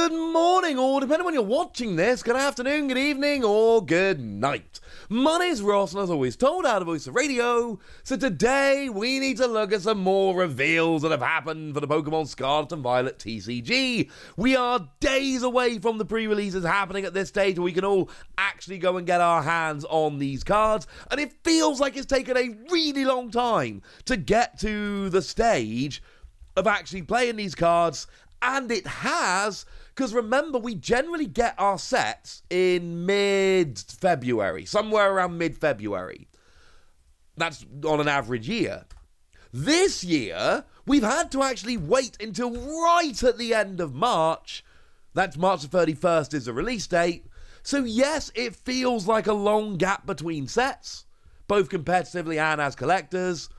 Good morning, or depending on when you're watching this, good afternoon, good evening, or good night. My name's Ross, and as always, told out of Voice of Radio. So today, we need to look at some more reveals that have happened for the Pokémon Scarlet and Violet TCG. We are days away from the pre-releases happening at this stage, where we can all actually go and get our hands on these cards, and it feels like it's taken a really long time to get to the stage of actually playing these cards. And it has, because remember, we generally get our sets in mid-February, somewhere around mid-February. That's on an average year. This year, we've had to actually wait until right at the end of March. That's March the 31st is the release date. So yes, it feels like a long gap between sets, both competitively and as collectors,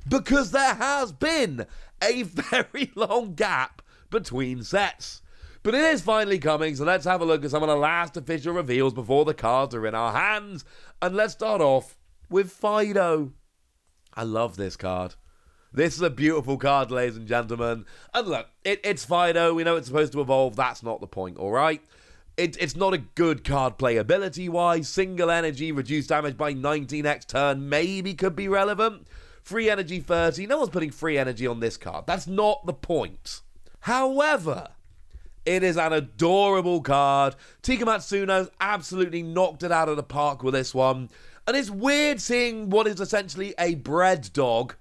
because there has been a very long gap between sets. But it is finally coming, so let's have a look at some of the last official reveals before the cards are in our hands. And let's start off with Fido. I love this card. This is a beautiful card, ladies and gentlemen. And look, it's Fido. We know it's supposed to evolve. That's not the point, alright? It's not a good card playability-wise. Single energy, reduced damage by 19x turn maybe could be relevant. Free energy 30. No one's putting free energy on this card. That's not the point. However, it is an adorable card. Tika Matsuno's absolutely knocked it out of the park with this one. And it's weird seeing what is essentially a bread dog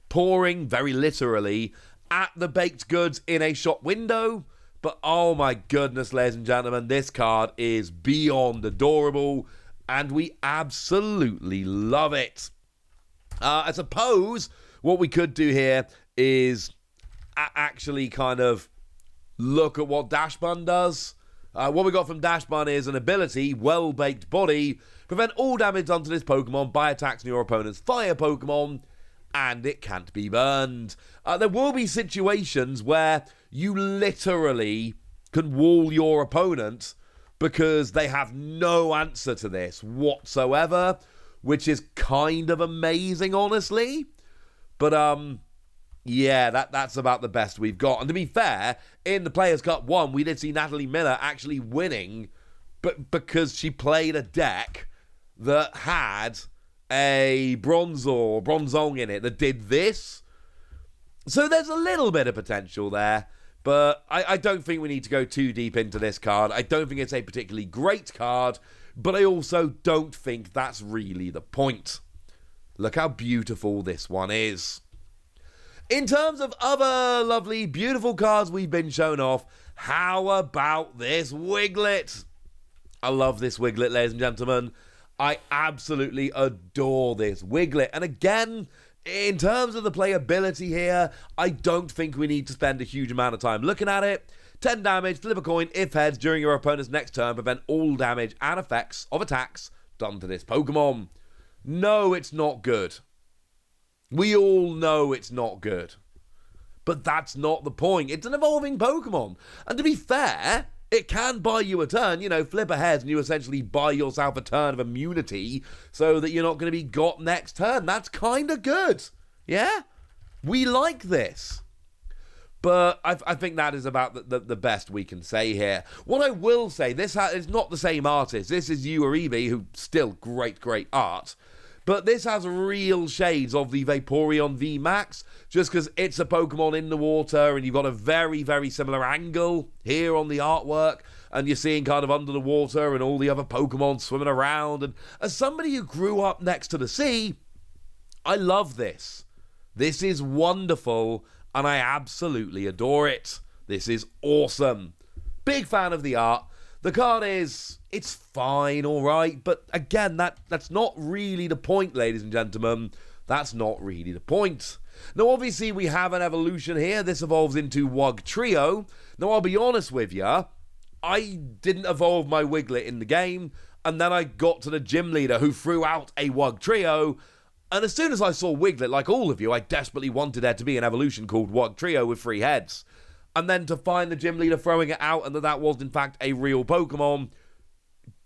pouring, very literally, at the baked goods in a shop window. But oh my goodness, ladies and gentlemen, this card is beyond adorable. And we absolutely love it. I suppose what we could do here is actually kind of look at what Dashbun does. What we got from Dashbun is an ability, Well-Baked Body, prevent all damage onto this Pokemon by attacks on your opponent's fire Pokemon, and it can't be burned. There will be situations where you literally can wall your opponent because they have no answer to this whatsoever, which is kind of amazing, honestly. But, yeah, that's about the best we've got. And to be fair, in the Players' Cup 1, we did see Natalie Miller actually winning, but because she played a deck that had a Bronzong in it that did this. So there's a little bit of potential there, but I don't think we need to go too deep into this card. I don't think it's a particularly great card, but I also don't think that's really the point. Look how beautiful this one is. In terms of other lovely, beautiful cards we've been shown off, how about this Wiglet? I love this Wiglet, ladies and gentlemen. I absolutely adore this Wiglet. And again, in terms of the playability here, I don't think we need to spend a huge amount of time looking at it. 10 damage, flip a coin, if heads, during your opponent's next turn, prevent all damage and effects of attacks done to this Pokemon. No, it's not good. We all know it's not good. But that's not the point. It's an evolving Pokemon. And to be fair, it can buy you a turn. You know, flip ahead and you essentially buy yourself a turn of immunity so that you're not going to be got next turn. That's kind of good. Yeah? We like this. But I think that is about the best we can say here. What I will say, this is not the same artist. This is Yu Aribe, who still great art. But this has real shades of the Vaporeon V Max, just because it's a Pokemon in the water, and you've got a very, very similar angle here on the artwork, and you're seeing kind of under the water and all the other Pokemon swimming around. And as somebody who grew up next to the sea, I love this. This is wonderful, and I absolutely adore it. This is awesome. Big fan of the art. The card it's fine, alright, but again, that's not really the point, ladies and gentlemen. That's not really the point. Now, obviously, we have an evolution here. This evolves into Wugtrio. Now, I'll be honest with you, I didn't evolve my Wiglet in the game, and then I got to the gym leader who threw out a Wugtrio, and as soon as I saw Wiglet, like all of you, I desperately wanted there to be an evolution called Wugtrio with 3 heads. And then to find the gym leader throwing it out and that was in fact a real Pokemon,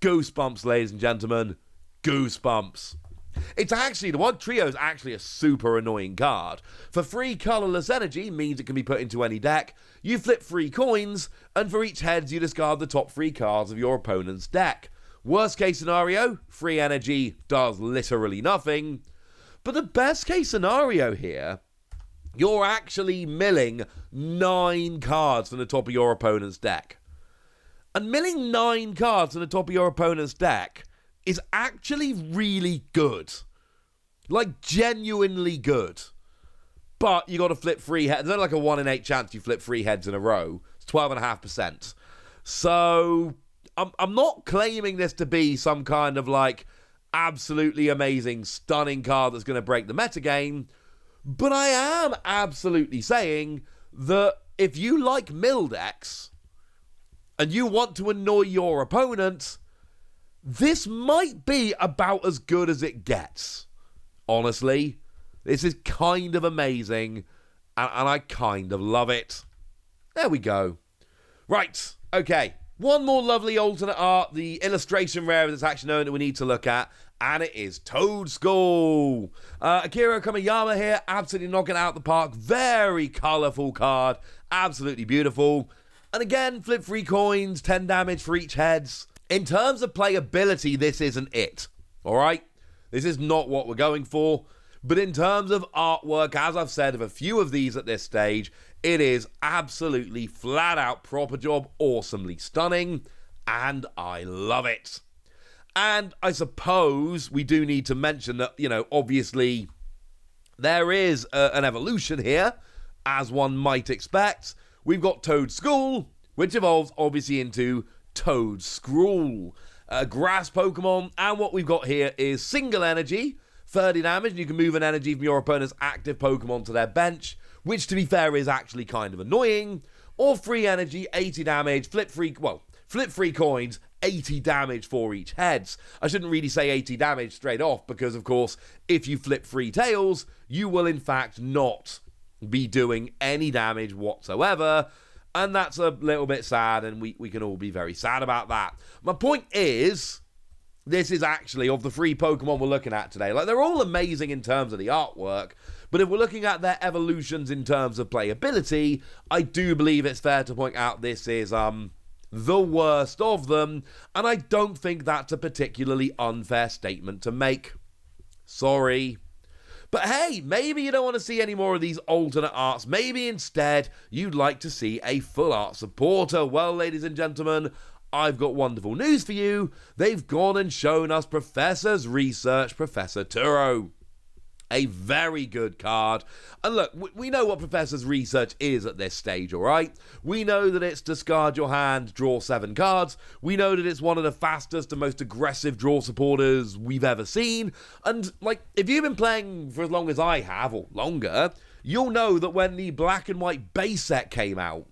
goosebumps, ladies and gentlemen, goosebumps. It's actually, the one trio is actually a super annoying card. For free colourless energy means it can be put into any deck. You flip 3 coins, and for each heads you discard the top 3 cards of your opponent's deck. Worst case scenario, free energy does literally nothing. But the best case scenario here, you're actually milling 9 cards from the top of your opponent's deck. And milling 9 cards from the top of your opponent's deck is actually really good. Like, genuinely good. But you got to flip 3 heads. There's only like a 1 in 8 chance you flip 3 heads in a row. It's 12.5%. So, I'm not claiming this to be some kind of, like, absolutely amazing, stunning card that's going to break the metagame. But I am absolutely saying that if you like mill decks, and you want to annoy your opponent, this might be about as good as it gets. Honestly, this is kind of amazing, and I kind of love it. There we go. Right, okay. One more lovely alternate art, the illustration rare that's actually known that we need to look at, and it is Toad Skull. Akira Kamiyama here, absolutely knocking it out the park. Very colourful card, absolutely beautiful. And again, flip 3 coins, 10 damage for each heads. In terms of playability, this isn't it. Alright? This is not what we're going for. But in terms of artwork, as I've said of a few of these at this stage, it is absolutely flat out proper job, awesomely stunning, and I love it. And I suppose we do need to mention that, you know, obviously there is an evolution here, as one might expect. We've got Toad Skull, which evolves obviously into Toad Scroll, a grass Pokemon, and what we've got here is single energy, 30 damage, and you can move an energy from your opponent's active Pokemon to their bench, which to be fair is actually kind of annoying, or free energy, 80 damage, flip 3 coins, 80 damage for each heads. I shouldn't really say 80 damage straight off, because of course, if you flip 3 tails, you will in fact not be doing any damage whatsoever, and that's a little bit sad, and we can all be very sad about that. My point is, this is actually, of the 3 Pokemon we're looking at today, like, they're all amazing in terms of the artwork, but if we're looking at their evolutions in terms of playability, I do believe it's fair to point out this is, the worst of them, and I don't think that's a particularly unfair statement to make. Sorry. But hey, maybe you don't want to see any more of these alternate arts. Maybe instead you'd like to see a full art supporter. Well, ladies and gentlemen, I've got wonderful news for you. They've gone and shown us Professor's Research, Professor Turo. A very good card. And look, we know what Professor's Research is at this stage, alright? We know that it's discard your hand, draw 7 cards. We know that it's one of the fastest and most aggressive draw supporters we've ever seen. And, like, if you've been playing for as long as I have, or longer, you'll know that when the black and white base set came out,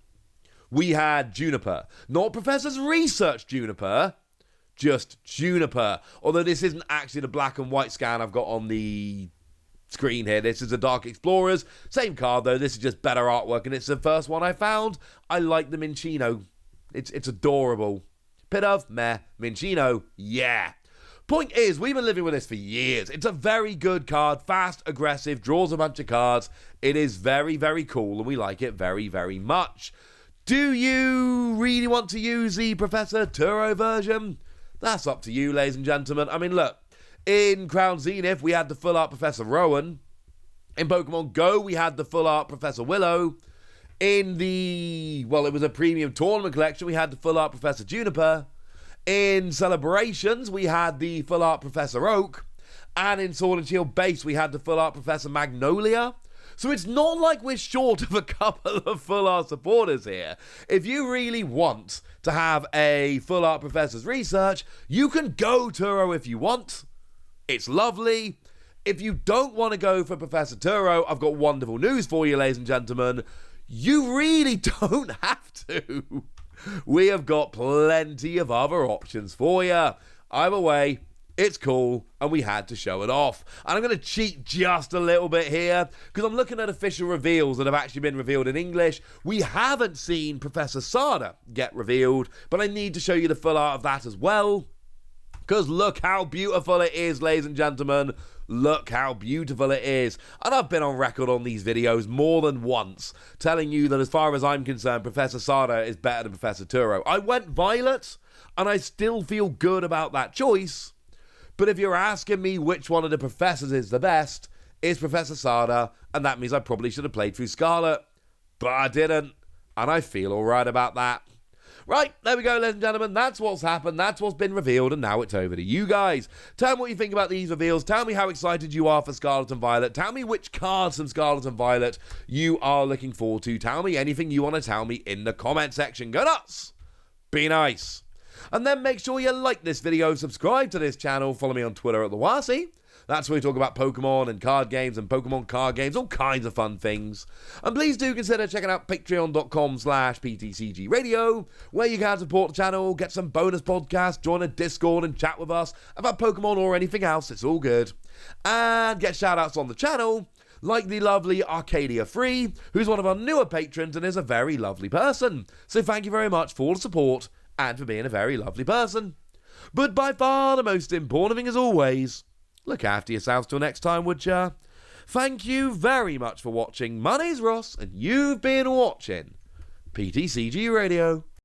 we had Juniper. Not Professor's Research Juniper, just Juniper. Although this isn't actually the black and white scan I've got on the screen here. This is a Dark Explorers. Same card though. This is just better artwork, and it's the first one I found. I like the Minccino. It's adorable. Pidove, meh. Minccino, yeah. Point is, we've been living with this for years. It's a very good card. Fast, aggressive, draws a bunch of cards. It is very, very cool, and we like it very, very much. Do you really want to use the Professor Turo version? That's up to you, ladies and gentlemen. I mean, look. In Crown Zenith, we had the full art Professor Rowan. In Pokemon Go, we had the full art Professor Willow. In the, well, it was a premium tournament collection, we had the full art Professor Juniper. In Celebrations, we had the full art Professor Oak. And in Sword and Shield Base, we had the full art Professor Magnolia. So it's not like we're short of a couple of full art supporters here. If you really want to have a full art Professor's Research, you can go Turo if you want. It's lovely. If you don't want to go for Professor Turo, I've got wonderful news for you, ladies and gentlemen. You really don't have to. We have got plenty of other options for you. Either way, it's cool, and we had to show it off. And I'm going to cheat just a little bit here, because I'm looking at official reveals that have actually been revealed in English. We haven't seen Professor Sada get revealed, but I need to show you the full art of that as well. Because look how beautiful it is, ladies and gentlemen. Look how beautiful it is. And I've been on record on these videos more than once, telling you that as far as I'm concerned, Professor Sada is better than Professor Turo. I went Violet, and I still feel good about that choice. But if you're asking me which one of the professors is the best, it's Professor Sada, and that means I probably should have played through Scarlet. But I didn't, and I feel alright about that. Right, there we go, ladies and gentlemen. That's what's happened. That's what's been revealed, and now it's over to you guys. Tell me what you think about these reveals. Tell me how excited you are for Scarlet and Violet. Tell me which cards from Scarlet and Violet you are looking forward to. Tell me anything you want to tell me in the comment section. Go nuts! Be nice. And then make sure you like this video, subscribe to this channel, follow me on Twitter at the Wasi. That's where we talk about Pokemon and card games and Pokemon card games, all kinds of fun things. And please do consider checking out patreon.com/PTCG Radio, where you can support the channel, get some bonus podcasts, join a Discord and chat with us about Pokemon or anything else. It's all good. And get shout-outs on the channel, like the lovely Arcadia Free, who's one of our newer patrons and is a very lovely person. So thank you very much for all the support and for being a very lovely person. But by far the most important thing as always, look after yourselves till next time, would ya? Thank you very much for watching. My name's Ross, and you've been watching PTCG Radio.